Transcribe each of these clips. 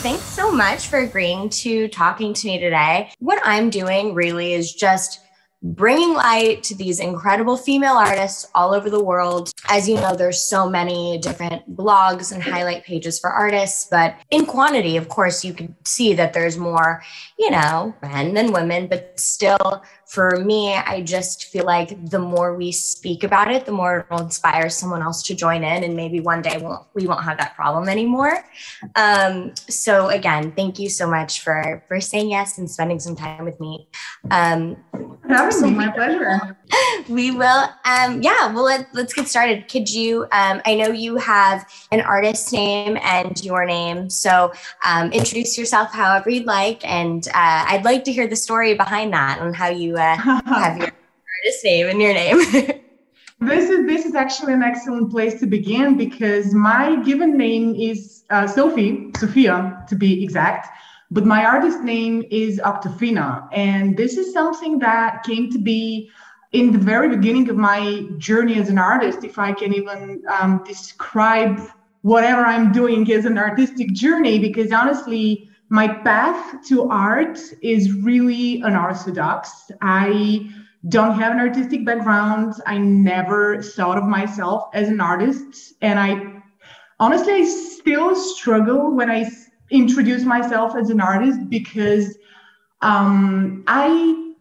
thanks so much for agreeing to talking to me today. What I'm doing really is just bringing light to these incredible female artists all over the world. As you know, there's so many different blogs and highlight pages for artists, but in quantity, of course, you can see that there's more, men than women, but still, for me, I just feel like the more we speak about it, the more it will inspire someone else to join in, and maybe one day we won't have that problem anymore. So again, thank you so much for saying yes and spending some time with me. My pleasure. We will. Let's get started. Could you, I know you have an artist name and your name, so introduce yourself however you'd like, and I'd like to hear the story behind that and how you have your artist name and your name. This is actually an excellent place to begin because my given name is Sophia to be exact. But my artist name is Octophina, and this is something that came to be in the very beginning of my journey as an artist, if I can even describe whatever I'm doing as an artistic journey, because honestly, my path to art is really unorthodox. I don't have an artistic background. I never thought of myself as an artist, and I still struggle when I introduce myself as an artist because I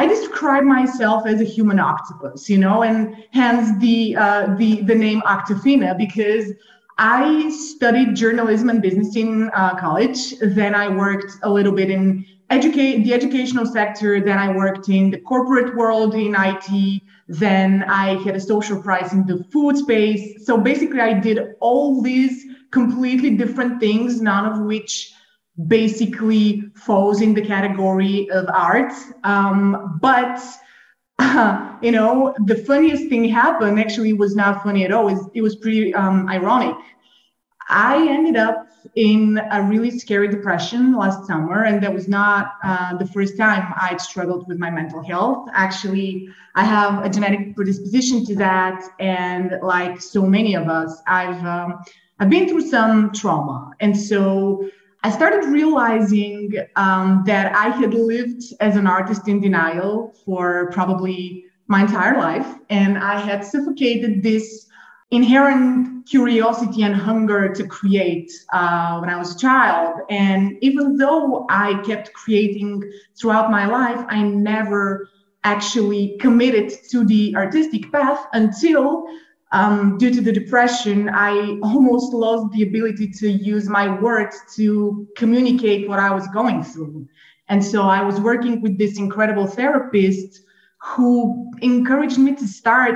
describe myself as a human octopus, and hence the name Octophina, because I studied journalism and business in college. Then I worked a little bit in the educational sector. Then I worked in the corporate world in IT. Then I had a social prize in the food space. So basically I did all these completely different things, none of which basically falls in the category of art. But the funniest thing happened. Actually, it was not funny at all. It was pretty ironic. I ended up in a really scary depression last summer, and that was not the first time I'd struggled with my mental health. Actually, I have a genetic predisposition to that, and like so many of us, I've been through some trauma. And so I started realizing that I had lived as an artist in denial for probably my entire life. And I had suffocated this inherent curiosity and hunger to create when I was a child. And even though I kept creating throughout my life, I never actually committed to the artistic path until due to the depression, I almost lost the ability to use my words to communicate what I was going through. And so I was working with this incredible therapist who encouraged me to start,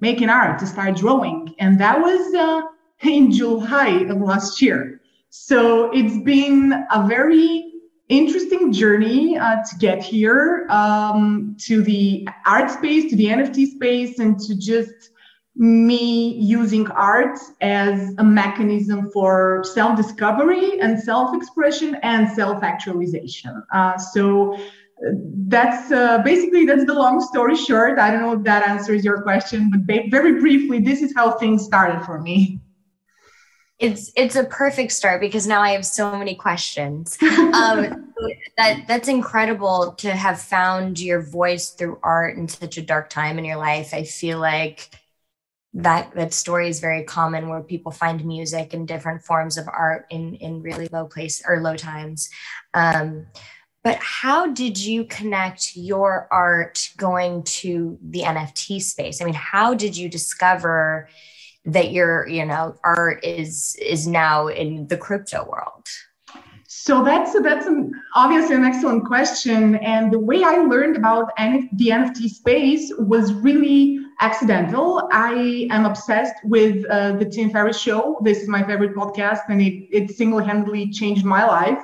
making art, to start drawing. And that was in July of last year. So it's been a very interesting journey to get here, to the art space, to the NFT space, and to just me using art as a mechanism for self-discovery and self-expression and self-actualization. So that's the long story short. I don't know if that answers your question, but very briefly, this is how things started for me. It's a perfect start because now I have so many questions. That's incredible to have found your voice through art in such a dark time in your life. I feel like that story is very common, where people find music and different forms of art in really low times. But how did you connect your art going to the NFT space? I mean, how did you discover that your art is now in the crypto world? So that's obviously an excellent question. And the way I learned about the NFT space was really accidental. I am obsessed with the Tim Ferriss show. This is my favorite podcast, and it single-handedly changed my life.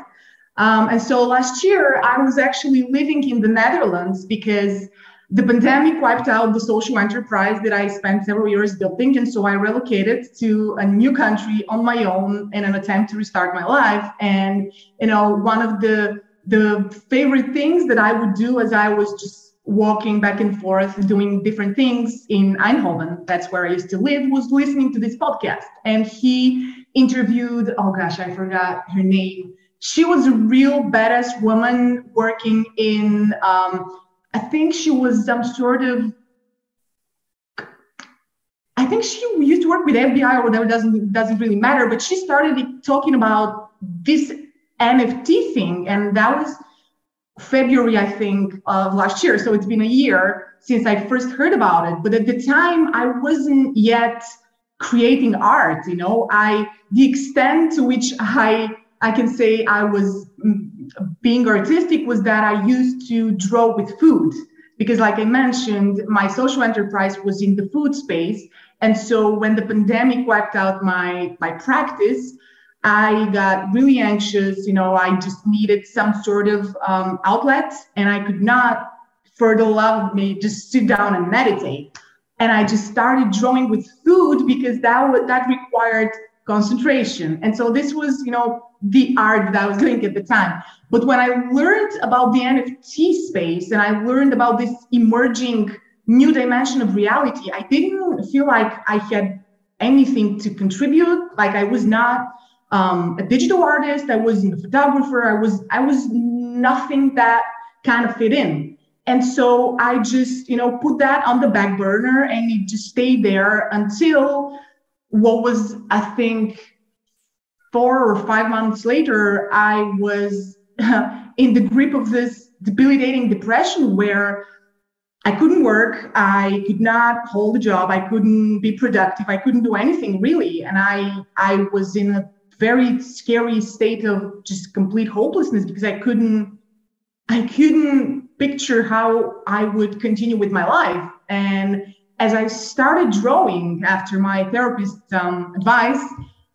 And so last year, I was actually living in the Netherlands because the pandemic wiped out the social enterprise that I spent several years building. And so I relocated to a new country on my own in an attempt to restart my life. And, one of the favorite things that I would do as I was just walking back and forth, doing different things in Eindhoven, that's where I used to live, was listening to this podcast. And he interviewed, oh gosh, I forgot her name. She was a real badass woman working in, I think she was some sort of, I think she used to work with FBI or whatever, doesn't really matter, but she started talking about this NFT thing. And that was February, I think, of last year. So it's been a year since I first heard about it. But at the time, I wasn't yet creating art. The extent to which I can say I was being artistic was that I used to draw with food. Because like I mentioned, my social enterprise was in the food space. And so when the pandemic wiped out my practice, I got really anxious. I just needed some sort of outlet, and I could not, for the love of me, just sit down and meditate. And I just started drawing with food because that required concentration. And so this was, the art that I was doing at the time. But when I learned about the NFT space and I learned about this emerging new dimension of reality, I didn't feel like I had anything to contribute. Like I was not a digital artist, I wasn't a photographer, I was nothing that kind of fit in. And so I just, put that on the back burner, and it just stayed there until what was, I think, 4 or 5 months later, I was in the grip of this debilitating depression where I couldn't work, I could not hold a job, I couldn't be productive, I couldn't do anything really. And I was in a very scary state of just complete hopelessness because I couldn't picture how I would continue with my life. And as I started drawing after my therapist's advice,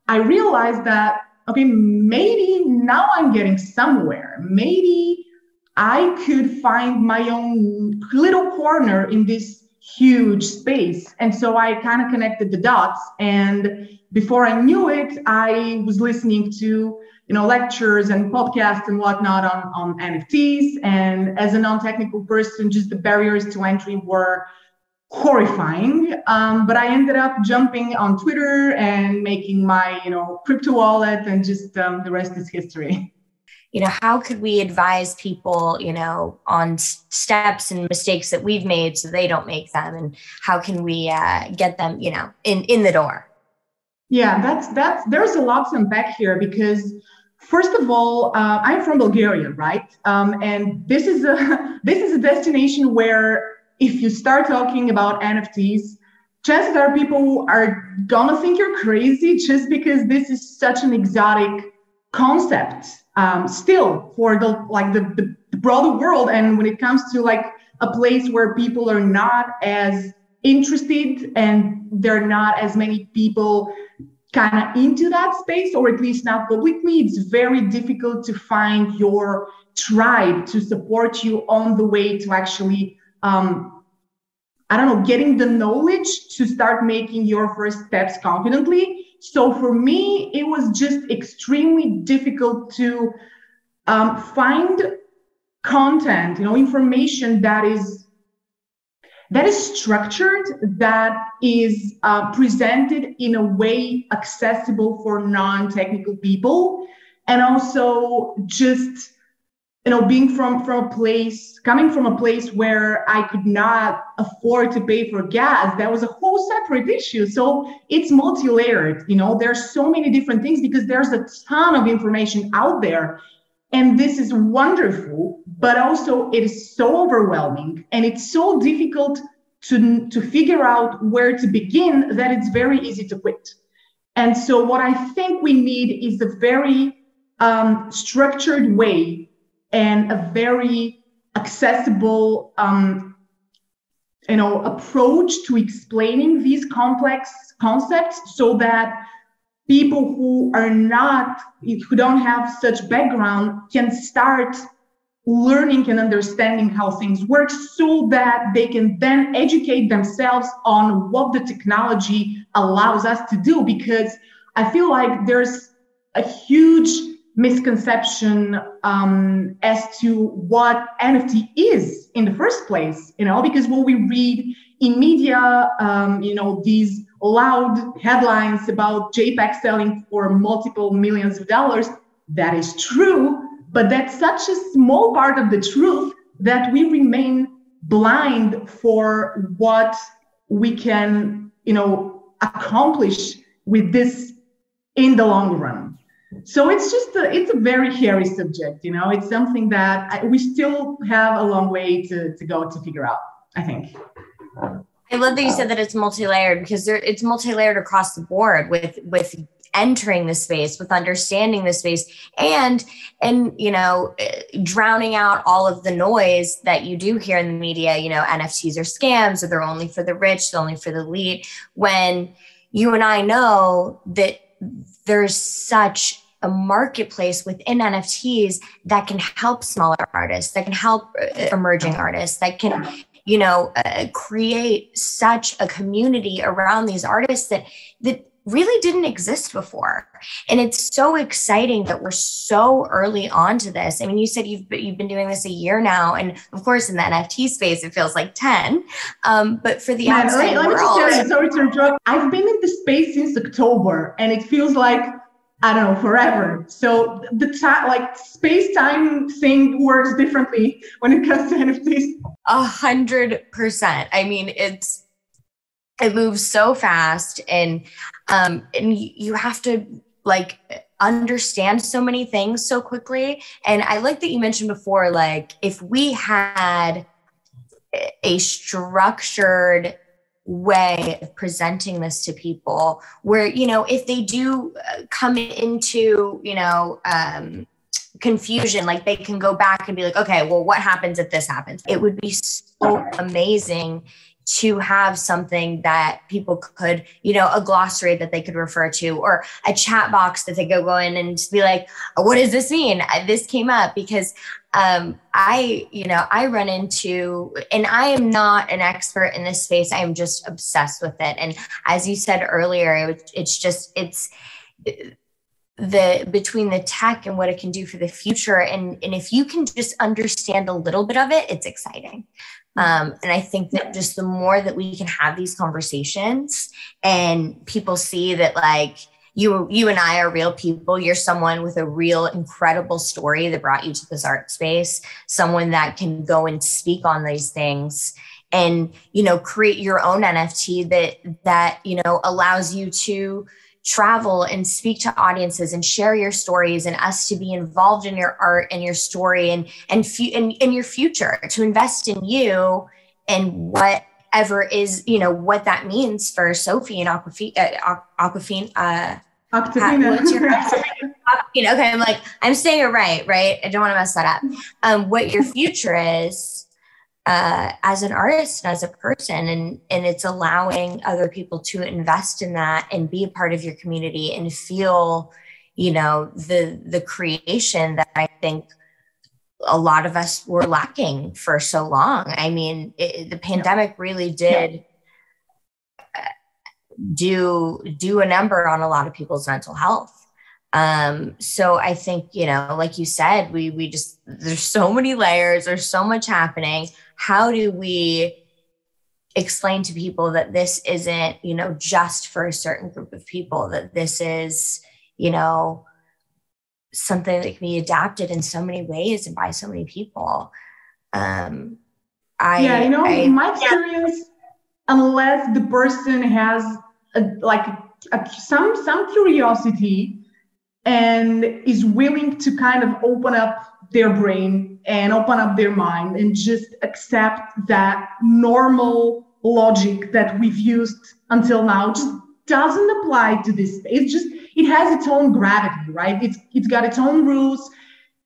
I realized that, okay, maybe now I'm getting somewhere. Maybe I could find my own little corner in this huge space. And so I kind of connected the dots. And before I knew it, I was listening to lectures and podcasts and whatnot on NFTs. And as a non-technical person, just the barriers to entry were horrifying. But I ended up jumping on Twitter and making my crypto wallet, and just the rest is history. How could we advise people, on steps and mistakes that we've made so they don't make them? And how can we get them, in the door? Yeah, there's a lot to unpack here because first of all, I'm from Bulgaria, right? And this is a destination where if you start talking about NFTs, chances are people are gonna think you're crazy just because this is such an exotic concept. Still for the broader world, and when it comes to like a place where people are not as interested and there are not as many people kind of into that space, or at least not publicly, it's very difficult to find your tribe to support you on the way to actually getting the knowledge to start making your first steps confidently. So for me, it was just extremely difficult to find content, information that is structured, that is presented in a way accessible for non-technical people, and also just coming from a place where I could not afford to pay for gas. That was a whole separate issue. So it's multi-layered. There's so many different things because there's a ton of information out there. And this is wonderful, but also it is so overwhelming and it's so difficult to figure out where to begin that it's very easy to quit. And so what I think we need is a very structured way and a very accessible approach to explaining these complex concepts so that people who don't have such background can start learning and understanding how things work so that they can then educate themselves on what the technology allows us to do. Because I feel like there's a huge misconception as to what NFT is in the first place, because what we read in media, these loud headlines about JPEG selling for multiple millions of dollars. That is true, but that's such a small part of the truth that we remain blind for what we can, accomplish with this in the long run. So it's a very hairy subject, it's something that we still have a long way to go to figure out, I think. I love that you said that it's multi-layered, because it's multi-layered across the board with entering the space, with understanding the space, and drowning out all of the noise that you do hear in the media. NFTs are scams, or they're only for the rich, they're only for the elite, when you and I know that there's such a marketplace within NFTs that can help smaller artists, that can help emerging artists, that can create such a community around these artists that really didn't exist before. And it's so exciting that we're so early on to this. I mean, you said you've been doing this a year now, and of course in the NFT space it feels like 10. But for the outside world, let me just tell you, sorry to interrupt. I've been in the space since October, and it feels like, I don't know, forever. So the space-time thing works differently when it comes to NFTs. 100%. I mean, it moves so fast, and you have to understand so many things so quickly. And I like that you mentioned before, if we had a structured way of presenting this to people, where if they do come into confusion, they can go back and be like, okay, well, what happens if this happens? It would be so amazing to have something that people could, a glossary that they could refer to, or a chat box that they could go in and just be like, what does this mean? This came up because I run into, and I am not an expert in this space. I am just obsessed with it. And as you said earlier, it's between the tech and what it can do for the future. And if you can just understand a little bit of it, it's exciting. And I think that just the more that we can have these conversations and people see that you and I are real people, you're someone with a real incredible story that brought you to this art space, someone that can go and speak on these things and, create your own NFT that allows you to travel and speak to audiences and share your stories, and us to be involved in your art and your story and your future, to invest in you and whatever is, what that means for Sophie and Octophina. What's your okay, I'm saying it right? I don't want to mess that up. What your future is as an artist and as a person, and it's allowing other people to invest in that and be a part of your community and feel, the creation that I think a lot of us were lacking for so long. I mean, the pandemic really did do a number on a lot of people's mental health. So I think, like you said, we just, there's so many layers, there's so much happening. How do we explain to people that this isn't, just for a certain group of people, that this is, something that can be adapted in so many ways and by so many people? In my experience, unless the person has some curiosity and is willing to kind of open up their brain and open up their mind and just accept that normal logic that we've used until now just doesn't apply to this. It has its own gravity, right? It's got its own rules.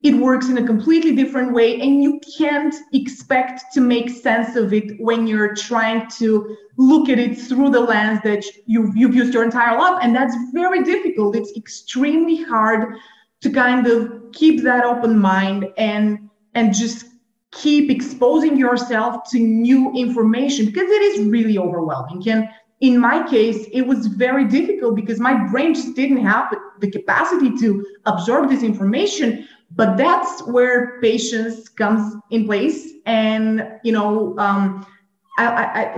It works in a completely different way, and you can't expect to make sense of it when you're trying to look at it through the lens that you've used your entire life. And that's very difficult. It's extremely hard to kind of keep that open mind and just keep exposing yourself to new information, because it is really overwhelming. And in my case, it was very difficult because my brain just didn't have the capacity to absorb this information. But that's where patience comes in place. And,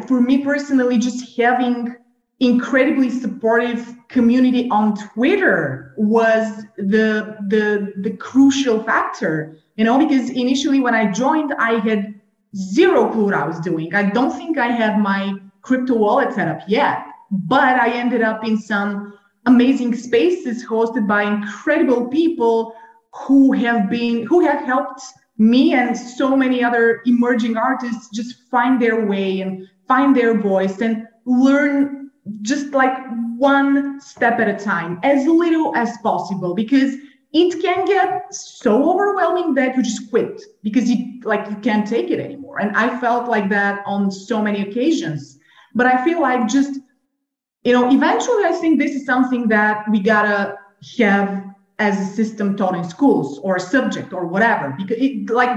for me personally, just having incredibly supportive community on Twitter was the crucial factor, because initially when I joined, I had zero clue what I was doing. I don't think I had my crypto wallet set up yet, but I ended up in some amazing spaces hosted by incredible people who have helped me and so many other emerging artists just find their way and find their voice and learn just like one step at a time, as little as possible, because it can get so overwhelming that you just quit because you can't take it anymore. And I felt like that on so many occasions. But I feel like just, eventually I think this is something that we gotta have as a system taught in schools or a subject or whatever, because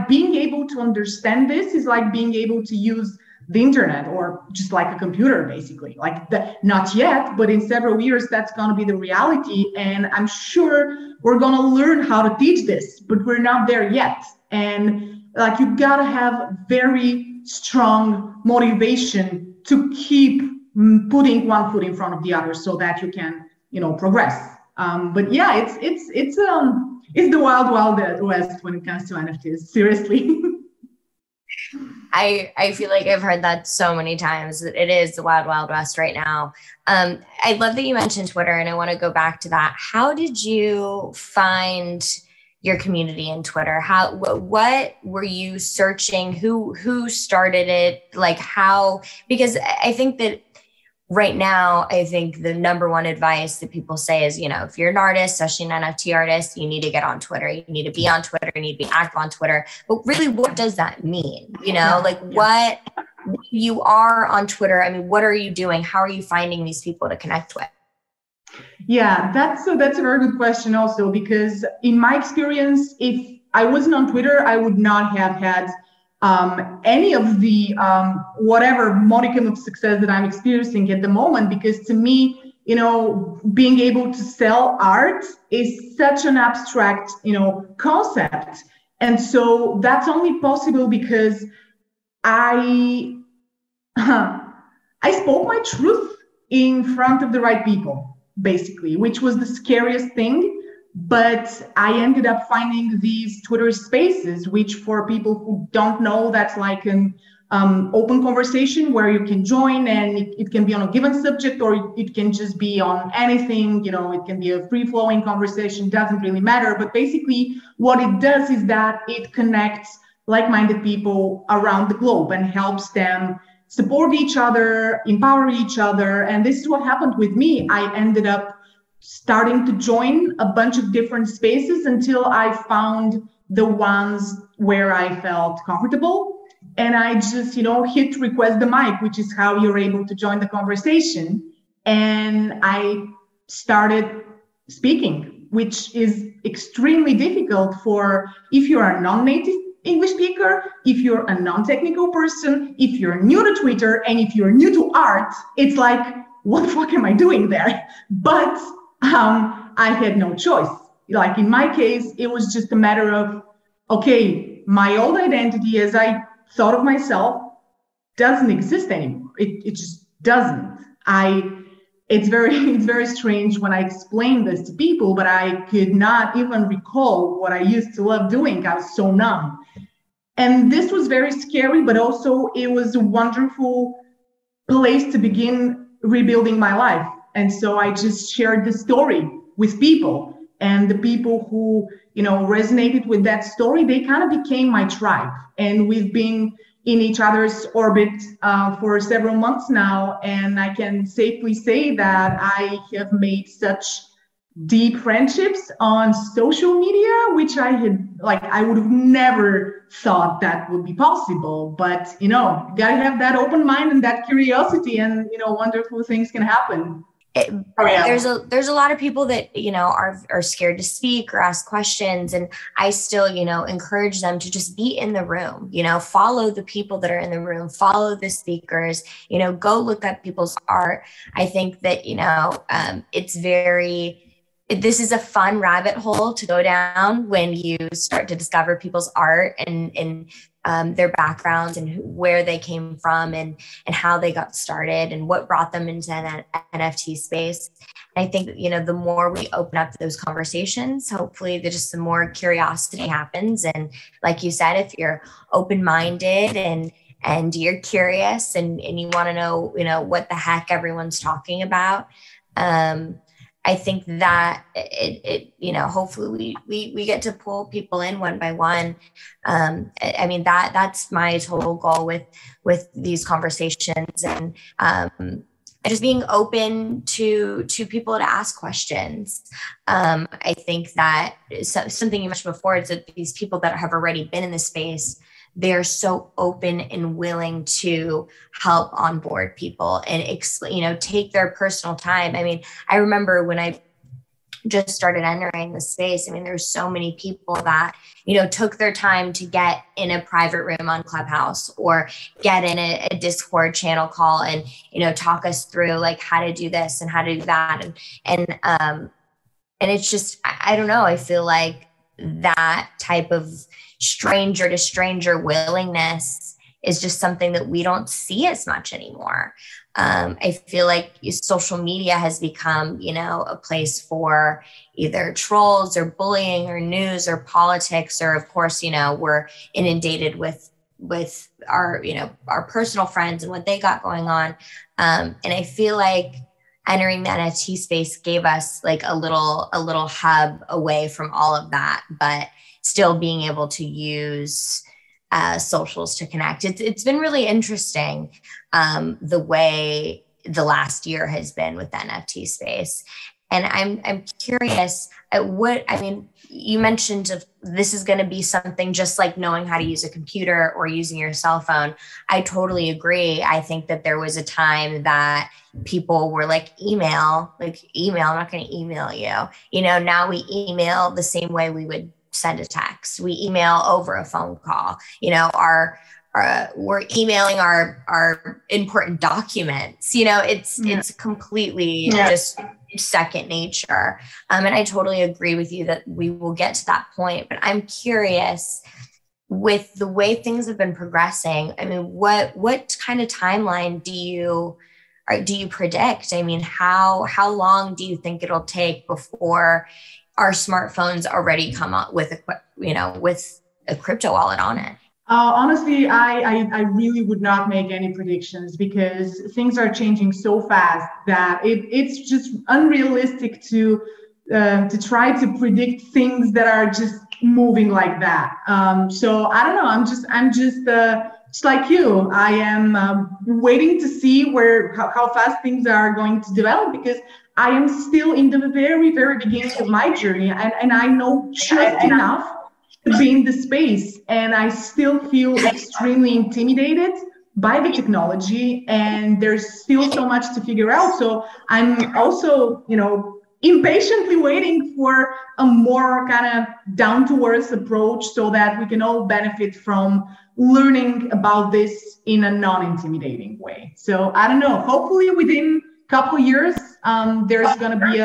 being able to understand this is like being able to use the internet or just like a computer, basically. Not yet, but in several years, that's going to be the reality. And I'm sure we're going to learn how to teach this, but we're not there yet. And you got to have very strong motivation to keep putting one foot in front of the other so that you can, progress. But yeah, it's the wild west when it comes to NFTs. Seriously. I feel like I've heard that so many times. It is the wild west right now. I love that you mentioned Twitter, and I want to go back to that. How did you find your community in Twitter? What were you searching? Who started it? Because I think that right now, I think the number one advice that people say is, if you're an artist, especially an NFT artist, you need to get on Twitter. You need to be on Twitter. You need to be active on Twitter. But really, what does that mean? What you are on Twitter? I mean, what are you doing? How are you finding these people to connect with? Yeah, that's a very good question also, because in my experience, if I wasn't on Twitter, I would not have had any of the whatever modicum of success that I'm experiencing at the moment, because to me, being able to sell art is such an abstract, concept. And so that's only possible because I spoke my truth in front of the right people, basically, which was the scariest thing. But I ended up finding these Twitter spaces, which for people who don't know, that's like an open conversation where you can join, and it can be on a given subject, or it can just be on anything. It can be a free-flowing conversation, doesn't really matter. But basically what it does is that it connects like-minded people around the globe and helps them support each other, empower each other. And this is what happened with me. I ended up starting to join a bunch of different spaces until I found the ones where I felt comfortable. And I just, hit request the mic, which is how you're able to join the conversation. And I started speaking, which is extremely difficult if you're a non-native English speaker, if you're a non-technical person, if you're new to Twitter, and if you're new to art. It's like, what the fuck am I doing there? But I had no choice. In my case, it was just a matter of, okay, my old identity as I thought of myself doesn't exist anymore. It just doesn't. It's very strange when I explain this to people, but I could not even recall what I used to love doing. I was so numb. And this was very scary, but also it was a wonderful place to begin rebuilding my life. And so I just shared the story with people, and the people who, resonated with that story, they kind of became my tribe. And we've been in each other's orbit for several months now. And I can safely say that I have made such deep friendships on social media, which I would have never thought that would be possible. But, gotta have that open mind and that curiosity, and, wonderful things can happen. There's a lot of people that, are scared to speak or ask questions. And I still, encourage them to just be in the room, follow the people that are in the room, follow the speakers, go look at people's art. I think that, this is a fun rabbit hole to go down when you start to discover people's art and their backgrounds and where they came from and how they got started and what brought them into that NFT space. And I think, the more we open up those conversations, hopefully the more curiosity happens. And like you said, if you're open-minded and you're curious and you want to know, what the heck everyone's talking about, I think that hopefully we get to pull people in one by one. I mean, that's my total goal with these conversations, and just being open to people to ask questions. I think that something you mentioned before is that these people that have already been in the space, they're so open and willing to help onboard people and, take their personal time. I mean, I remember when I just started entering the space, I mean, there's so many people that, took their time to get in a private room on Clubhouse or get in a Discord channel call and, talk us through like how to do this and how to do that. And it's just, I don't know, I feel like that type of stranger to stranger willingness is just something that we don't see as much anymore. I feel like social media has become, a place for either trolls or bullying or news or politics, or of course, we're inundated with our, our personal friends and what they got going on. And I feel like entering the NFT space gave us like a little hub away from all of that, but still being able to use socials to connect. It's been really interesting the way the last year has been with the NFT space. And I'm curious at you mentioned this is going to be something just like knowing how to use a computer or using your cell phone. I totally agree. I think that there was a time that people were like, email, I'm not going to email you. Now we email the same way we would send a text. We email over a phone call. We're emailing our important documents. It's completely just second nature. And I totally agree with you that we will get to that point. But I'm curious, with the way things have been progressing, I mean, what kind of timeline do you predict? I mean, how long do you think it'll take before our smartphones already come up with a crypto wallet on it? Honestly, I really would not make any predictions because things are changing so fast that it's just unrealistic to try to predict things that are just moving like that. So I don't know. I'm just like you. I am waiting to see how fast things are going to develop because I am still in the very, very beginning of my journey, and I know just enough to be in the space, and I still feel extremely intimidated by the technology, and there's still so much to figure out. So I'm also, impatiently waiting for a more kind of down-to-earth approach so that we can all benefit from learning about this in a non-intimidating way. So I don't know, hopefully within a couple of years, there's going to be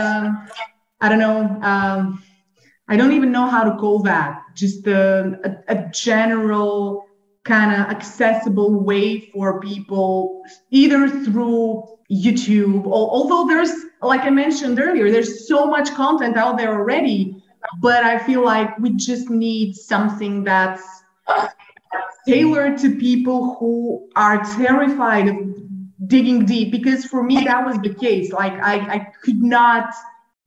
I don't even know how to call that, just a general kind of accessible way for people, either through YouTube, although there's, like I mentioned earlier, there's so much content out there already, but I feel like we just need something that's tailored to people who are terrified of digging deep, because for me, that was the case. Like I could not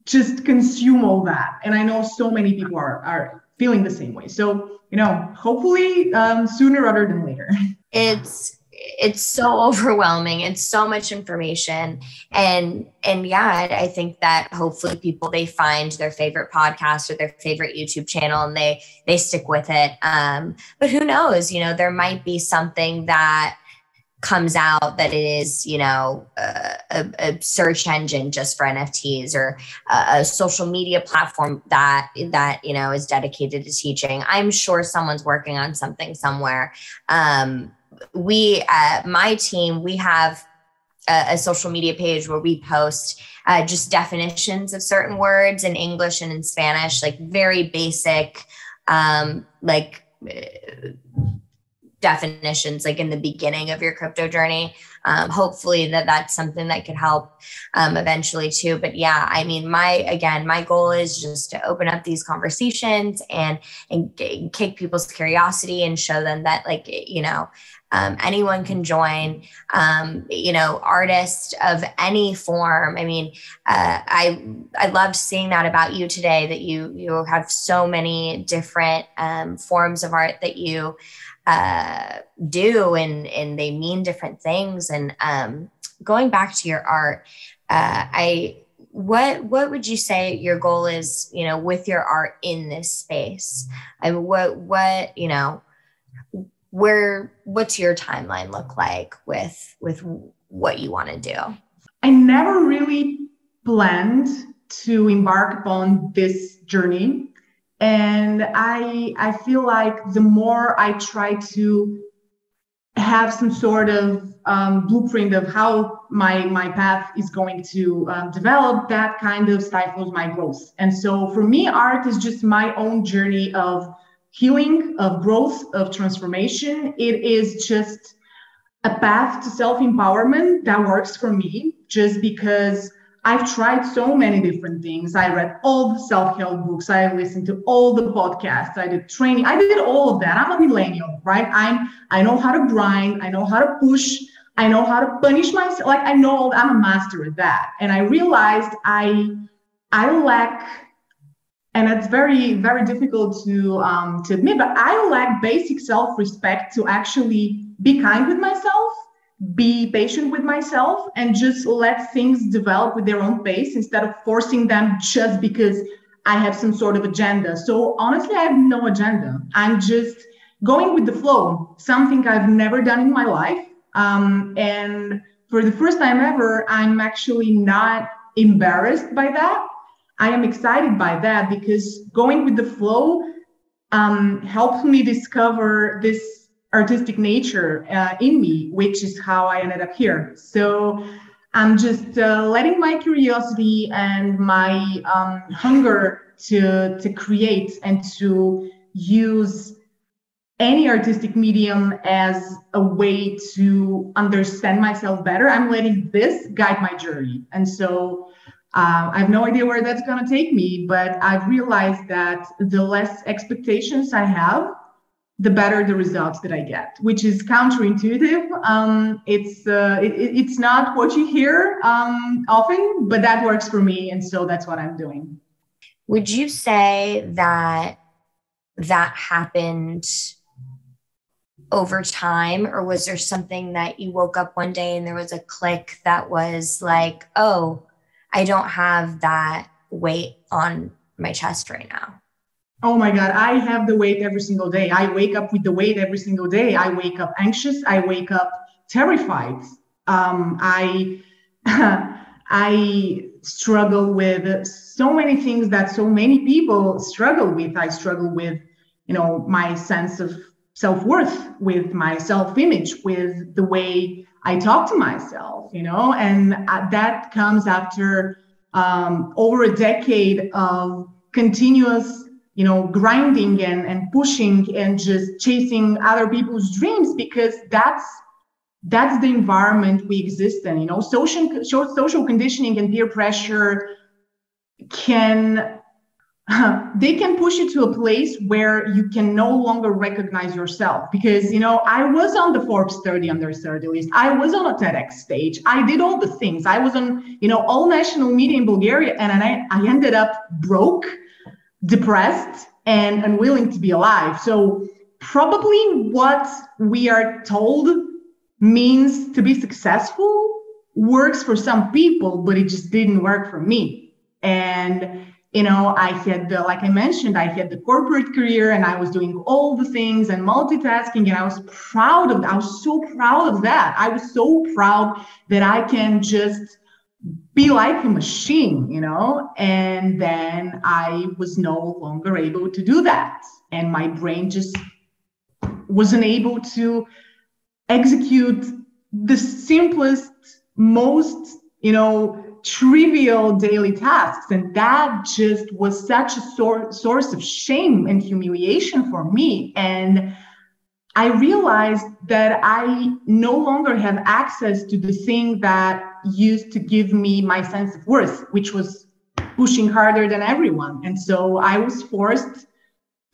just consume all that. And I know so many people are feeling the same way. So, hopefully sooner rather than later. It's so overwhelming. It's so much information. And yeah, I think that hopefully people, they find their favorite podcast or their favorite YouTube channel and they stick with it. But who knows, there might be something that comes out that it is, a search engine just for NFTs, or a social media platform that is dedicated to teaching. I'm sure someone's working on something somewhere. My team, we have a social media page where we post just definitions of certain words in English and in Spanish, like very basic, definitions, like in the beginning of your crypto journey. Hopefully that's something that could help eventually too. But yeah, I mean, my goal is just to open up these conversations and kick people's curiosity and show them that, like, anyone can join, artists of any form. I mean, I loved seeing that about you today, that you have so many different forms of art that you do, and they mean different things. And going back to your art, what would you say your goal is, with your art in this space? I mean, what's your timeline look like with what you want to do? I never really planned to embark upon this journey. And I feel like the more I try to have some sort of blueprint of how my path is going to develop, that kind of stifles my growth. And so for me, art is just my own journey of healing, of growth, of transformation. It is just a path to self-empowerment that works for me, just because I've tried so many different things. I read all the self-help books. I listened to all the podcasts. I did training. I did all of that. I'm a millennial, right? I know how to grind. I know how to push. I know how to punish myself. Like, I'm a master at that. And I realized I lack, and it's very, very difficult to admit, but I lack basic self-respect to actually be kind with myself, be patient with myself, and just let things develop with their own pace instead of forcing them just because I have some sort of agenda. So honestly, I have no agenda. I'm just going with the flow, something I've never done in my life. And for the first time ever, I'm actually not embarrassed by that. I am excited by that, because going with the flow helped me discover this artistic nature in me, which is how I ended up here. So I'm just letting my curiosity and my hunger to create and to use any artistic medium as a way to understand myself better. I'm letting this guide my journey. And so I have no idea where that's going to take me, but I've realized that the less expectations I have, the better the results that I get, which is counterintuitive. It's not what you hear often, but that works for me. And so that's what I'm doing. Would you say that happened over time, or was there something that you woke up one day and there was a click that was like, oh, I don't have that weight on my chest right now? Oh my God, I have the weight every single day. I wake up with the weight every single day. I wake up anxious. I wake up terrified. I struggle with so many things that so many people struggle with. I struggle with, my sense of self-worth, with my self-image, with the way I talk to myself, and that comes after over a decade of continuous grinding and pushing and just chasing other people's dreams, because that's the environment we exist in. Social conditioning and peer pressure can push you to a place where you can no longer recognize yourself. Because, I was on the Forbes 30 under 30 list. I was on a TEDx stage. I did all the things. I was on, all national media in Bulgaria, and I ended up broke, depressed, and unwilling to be alive. So probably what we are told means to be successful works for some people, but it just didn't work for me. And, I had like I mentioned, I had the corporate career, and I was doing all the things and multitasking, and I was so proud of that. I was so proud that I can just be like a machine, and then I was no longer able to do that. And my brain just wasn't able to execute the simplest most, trivial daily tasks. And that just was such a source of shame and humiliation for me. And I realized that I no longer have access to the thing that used to give me my sense of worth, which was pushing harder than everyone. And so I was forced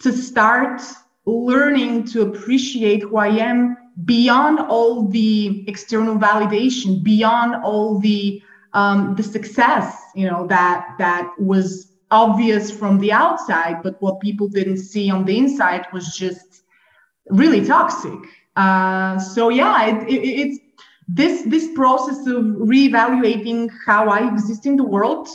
to start learning to appreciate who I am beyond all the external validation, beyond all the success, that was obvious from the outside, but what people didn't see on the inside was just really toxic. It's this process of reevaluating how I exist in the world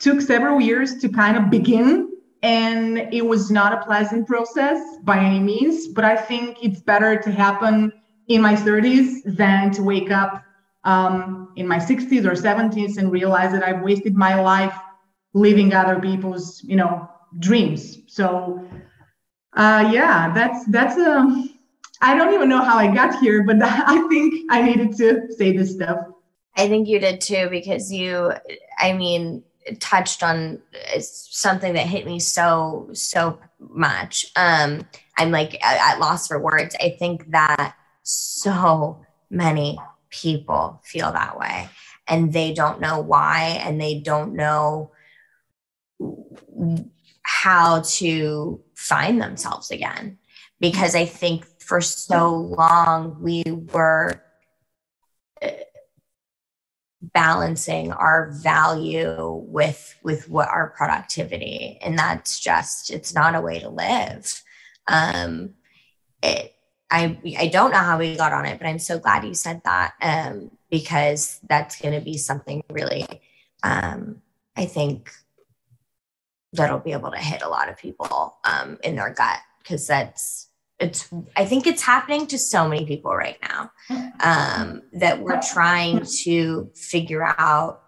took several years to kind of begin. And it was not a pleasant process by any means, but I think it's better to happen in my 30s than to wake up in my 60s or 70s and realize that I've wasted my life living other people's, dreams. So that's I don't even know how I got here, but I think I needed to say this stuff. I think you did too, because touched on something that hit me so much. I'm like at loss for words. I think that so many people feel that way, and they don't know why, and they don't know how to find themselves again. Because I think for so long we were balancing our value with what our productivity, and that's just, it's not a way to live. I don't know how we got on it, but I'm so glad you said that, because that's going to be something really, I think that'll be able to hit a lot of people in their gut, because I think it's happening to so many people right now, that we're trying to figure out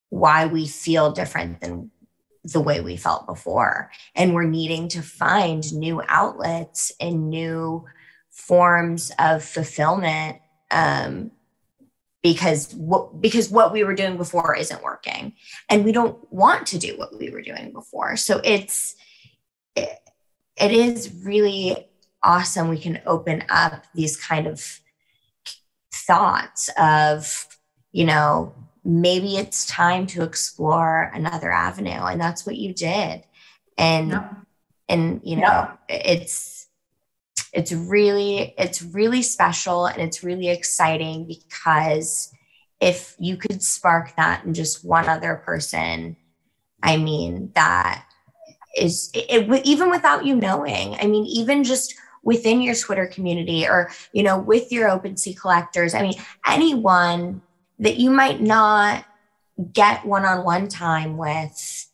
why we feel different than the way we felt before. And we're needing to find new outlets and new forms of fulfillment, because what we were doing before isn't working, and we don't want to do what we were doing before. So it is really awesome. We can open up these kind of thoughts of, maybe it's time to explore another avenue. And that's what you did. And it's really special, and it's really exciting, because if you could spark that in just one other person, that is it, even without you knowing, even just within your Twitter community, or, with your OpenSea collectors, anyone that you might not get one-on-one time with,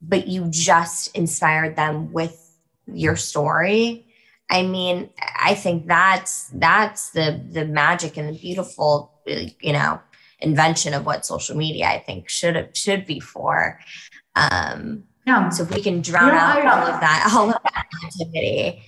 but you just inspired them with your story. I think that's the magic and the beautiful, invention of what social media, I think, should be for. So if we can drown out all of that activity.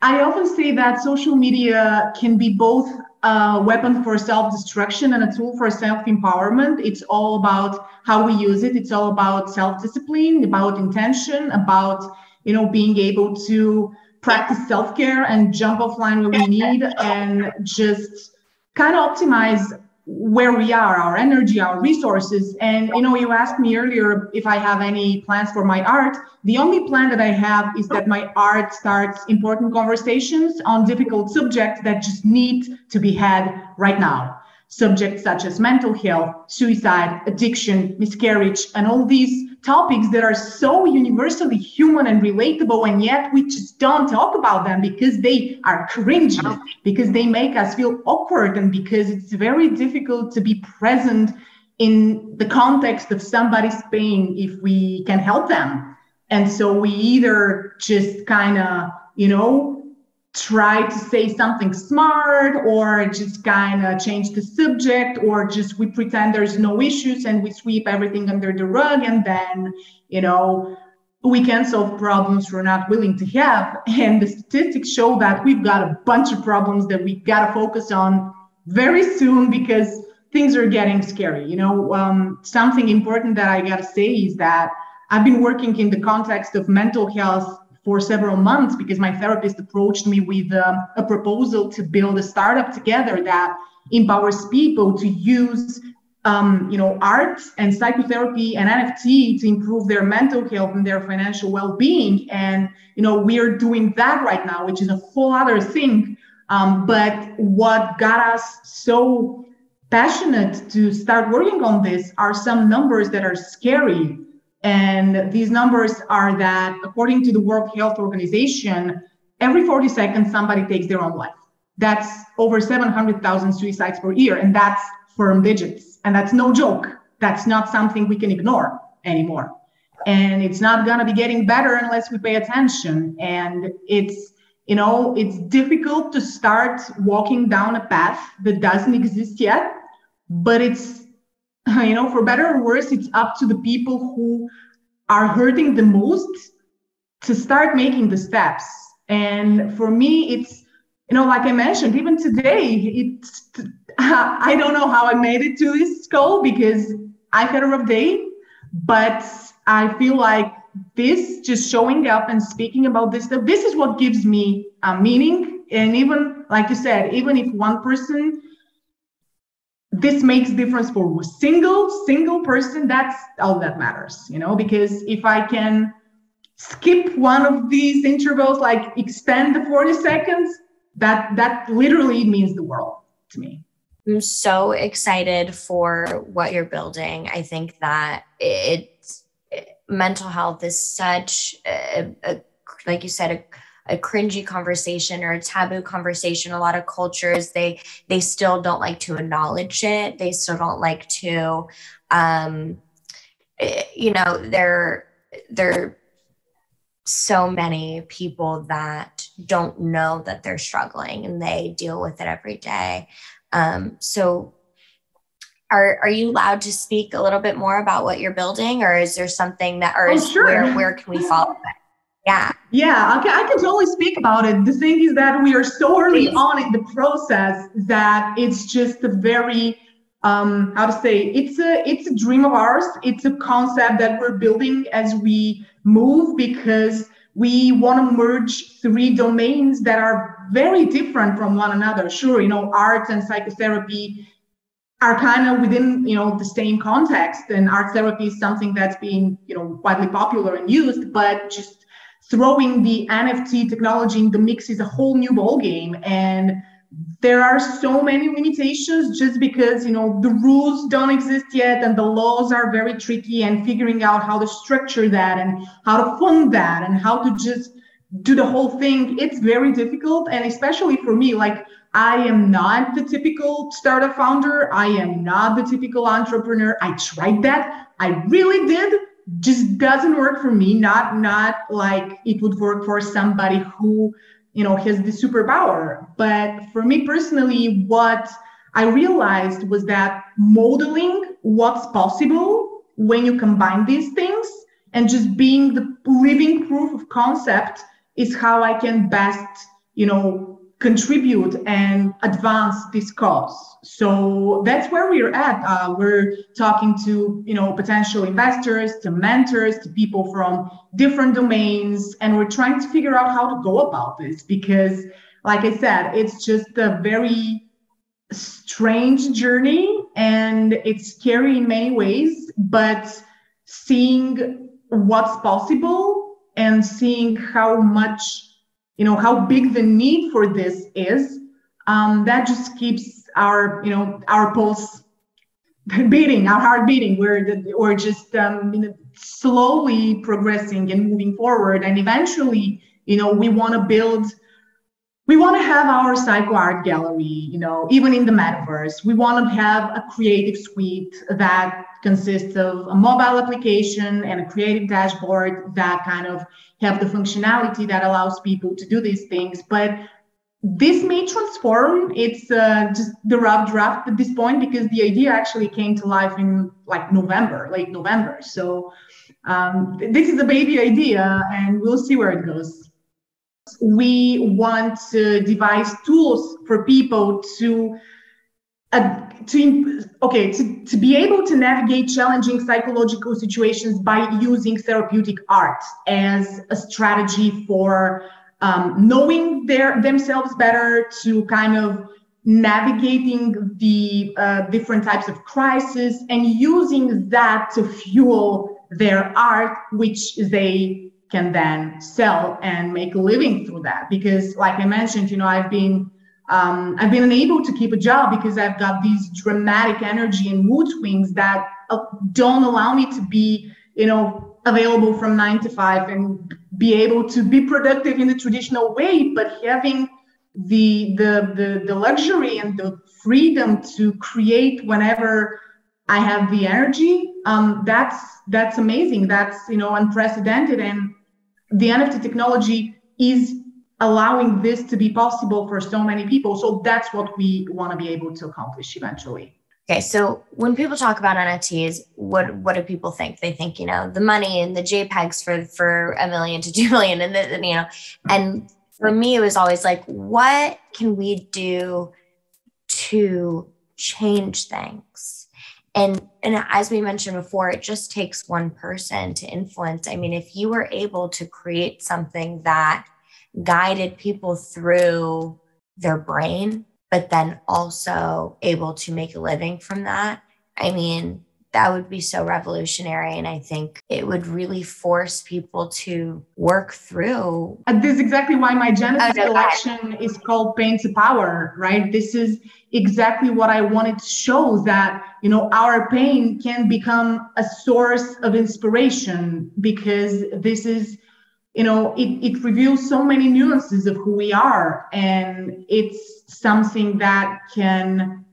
I often say that social media can be both a weapon for self-destruction and a tool for self-empowerment. It's all about how we use it. It's all about self-discipline, about intention, about, being able to practice self-care and jump offline when we need, and just kind of optimize where we are, our energy, our resources. And, you asked me earlier if I have any plans for my art. The only plan that I have is that my art starts important conversations on difficult subjects that just need to be had right now. Subjects such as mental health, suicide, addiction, miscarriage, and all these topics that are so universally human and relatable, and yet we just don't talk about them because they are cringy, because they make us feel awkward, and because it's very difficult to be present in the context of somebody's pain if we can help them. And so we either just kind of, try to say something smart, or just kind of change the subject, or just we pretend there's no issues and we sweep everything under the rug, and then, we can solve problems we're not willing to have. And the statistics show that we've got a bunch of problems that we got to focus on very soon because things are getting scary. Something important that I got to say is that I've been working in the context of mental health for several months because my therapist approached me with a proposal to build a startup together that empowers people to use art and psychotherapy and NFT to improve their mental health and their financial well-being. And, we're doing that right now, which is a whole other thing. But what got us so passionate to start working on this are some numbers that are scary. And these numbers are that, according to the World Health Organization, every 40 seconds, somebody takes their own life. That's over 700,000 suicides per year. And that's firm digits. And that's no joke. That's not something we can ignore anymore. And it's not going to be getting better unless we pay attention. And it's difficult to start walking down a path that doesn't exist yet. But it's, for better or worse, it's up to the people who are hurting the most to start making the steps. And for me, it's, like I mentioned, even today, I don't know how I made it to this call because I've had a rough day, but I feel like this just showing up and speaking about this stuff, this is what gives me meaning. And even, like you said, even if one person, this makes difference for a single person, that's all that matters, because if I can skip one of these intervals, like extend the 40 seconds, that literally means the world to me. I'm so excited for what you're building. I think that mental health is such like you said, a cringy conversation or a taboo conversation. A lot of cultures, they still don't like to acknowledge it. They still don't like to, there so many people that don't know that they're struggling and they deal with it every day. So are you allowed to speak a little bit more about what you're building, or is there something that, or sure. where can we follow that? Yeah, okay, I can totally speak about it. The thing is that we are so early on in the process that it's just a very, it's a dream of ours. It's a concept that we're building as we move because we want to merge three domains that are very different from one another. Sure, art and psychotherapy are kind of within, the same context, and art therapy is something that's been, widely popular and used, but just throwing the NFT technology in the mix is a whole new ballgame. And there are so many limitations just because, the rules don't exist yet and the laws are very tricky, and figuring out how to structure that and how to fund that and how to just do the whole thing. It's very difficult. And especially for me, like, I am not the typical startup founder. I am not the typical entrepreneur. I tried that. I really did. Just doesn't work for me. Not like it would work for somebody who, has the superpower. But for me personally, what I realized was that modeling what's possible when you combine these things and just being the living proof of concept is how I can best, contribute and advance this cause. So that's where we're at. We're talking to, potential investors, to mentors, to people from different domains, and we're trying to figure out how to go about this because, like I said, it's just a very strange journey and it's scary in many ways, but seeing what's possible and seeing how much, how big the need for this is, that just keeps our pulse beating, our heart beating. We're just slowly progressing and moving forward. And eventually, we want to have our psycho art gallery, even in the metaverse. We want to have a creative suite that consists of a mobile application and a creative dashboard that kind of have the functionality that allows people to do these things. But this may transform. It's just the rough draft at this point because the idea actually came to life in like late November. So this is a baby idea and we'll see where it goes. We want to devise tools for people to to be able to navigate challenging psychological situations by using therapeutic art as a strategy for knowing themselves better, to kind of navigating the different types of crisis, and using that to fuel their art, which they can then sell and make a living through that. Because like I mentioned, I've been unable to keep a job because I've got these dramatic energy and mood swings that don't allow me to be, available from 9 to 5 and be able to be productive in the traditional way. But having the luxury and the freedom to create whenever I have the energy, that's amazing. That's, unprecedented. And the NFT technology is allowing this to be possible for so many people. So that's what we want to be able to accomplish eventually. Okay, so when people talk about NFTs, what do people think? They think, the money and the JPEGs for $1 million to $2 million, and and for me, it was always like, what can we do to change things? And as we mentioned before, it just takes one person to influence. I mean, if you were able to create something that guided people through their brain, but then also able to make a living from that, I mean, that would be so revolutionary. And I think it would really force people to work through. This is exactly why my Genesis collection is called Pain to Power, right? This is exactly what I wanted to show, that, our pain can become a source of inspiration, because this is, it reveals so many nuances of who we are. And it's something that can,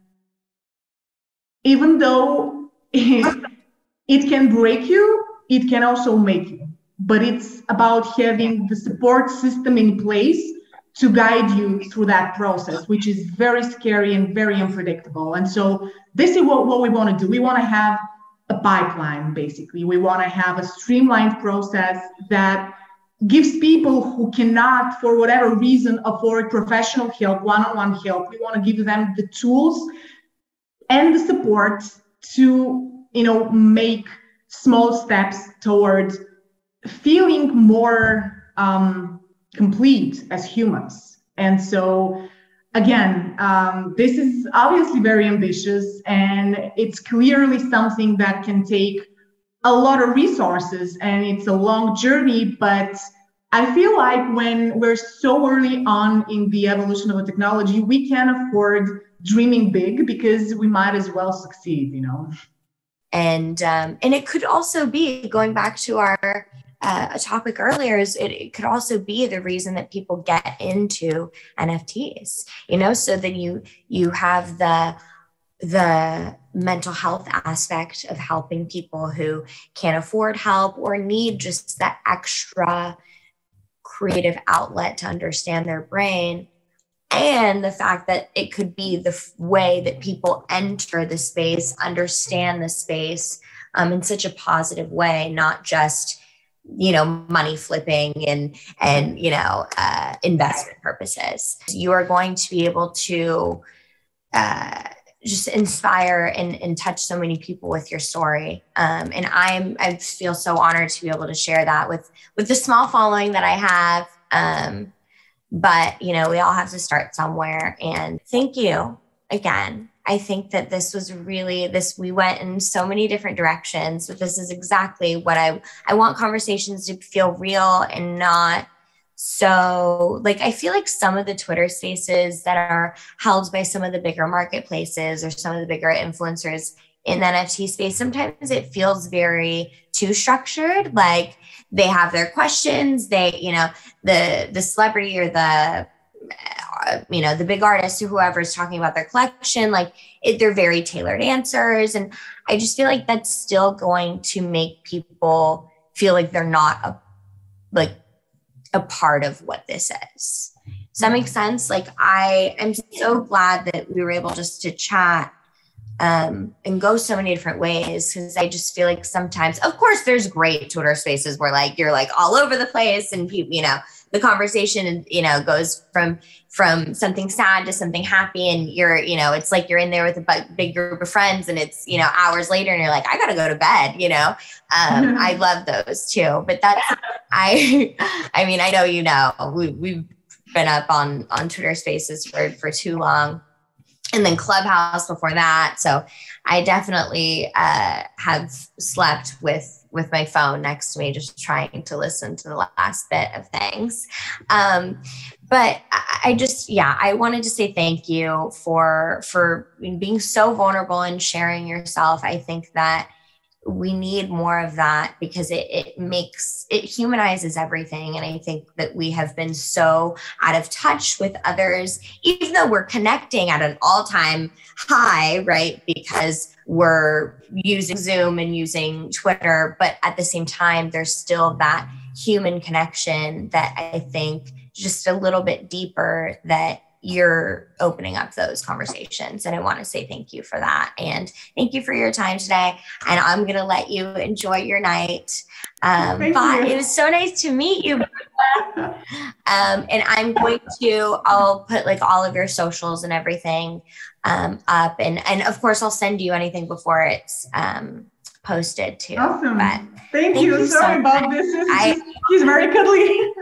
even though it can break you, it can also make you. But it's about having the support system in place to guide you through that process, which is very scary and very unpredictable. And so this is what we want to do. We want to have a pipeline, basically. We want to have a streamlined process that gives people who cannot, for whatever reason, afford professional help, one-on-one help. We want to give them the tools and the support to, make small steps towards feeling more complete as humans. And so, again, this is obviously very ambitious, and it's clearly something that can take a lot of resources, and it's a long journey. But I feel like when we're so early on in the evolution of a technology, we can afford dreaming big, because we might as well succeed, And it could also be, going back to our a topic earlier, is it could also be the reason that people get into NFTs, so that you have the mental health aspect of helping people who can't afford help or need just that extra creative outlet to understand their brain. And the fact that it could be the way that people enter the space, understand the space in such a positive way, not just, money flipping and investment purposes. You are going to be able to just inspire and touch so many people with your story. And I feel so honored to be able to share that with the small following that I have. But, we all have to start somewhere. And thank you again. I think that this was really we went in so many different directions, but this is exactly what I want conversations to feel real and not so I feel like some of the Twitter spaces that are held by some of the bigger marketplaces or some of the bigger influencers in the NFT space, sometimes it feels very too structured. Like they have their questions, the celebrity or the big artist or whoever is talking about their collection, they're very tailored answers. And I just feel like that's still going to make people feel like they're not a part of what this is. Does that make sense? I am so glad that we were able just to chat and go so many different ways. Cause I just feel like sometimes, of course, there's great Twitter spaces where like, you're like all over the place and people, the conversation, goes from something sad to something happy. And you're, it's like you're in there with a big group of friends and it's, hours later and you're like, I gotta go to bed, I love those too, but that's, I mean, I know, we've been up on Twitter spaces for too long. And then Clubhouse before that. So I definitely have slept with my phone next to me, just trying to listen to the last bit of things. But I wanted to say thank you for being so vulnerable and sharing yourself. I think that we need more of that because it humanizes everything. And I think that we have been so out of touch with others, even though we're connecting at an all-time high, right? Because we're using Zoom and using Twitter, but at the same time, there's still that human connection that I think just a little bit deeper that you're opening up those conversations. And I want to say thank you for that. And thank you for your time today. And I'm going to let you enjoy your night. But it was so nice to meet you. And I'll put like all of your socials and everything up. And of course, I'll send you anything before it's posted too. Awesome. But thank you. Sorry about this. He's very cuddly.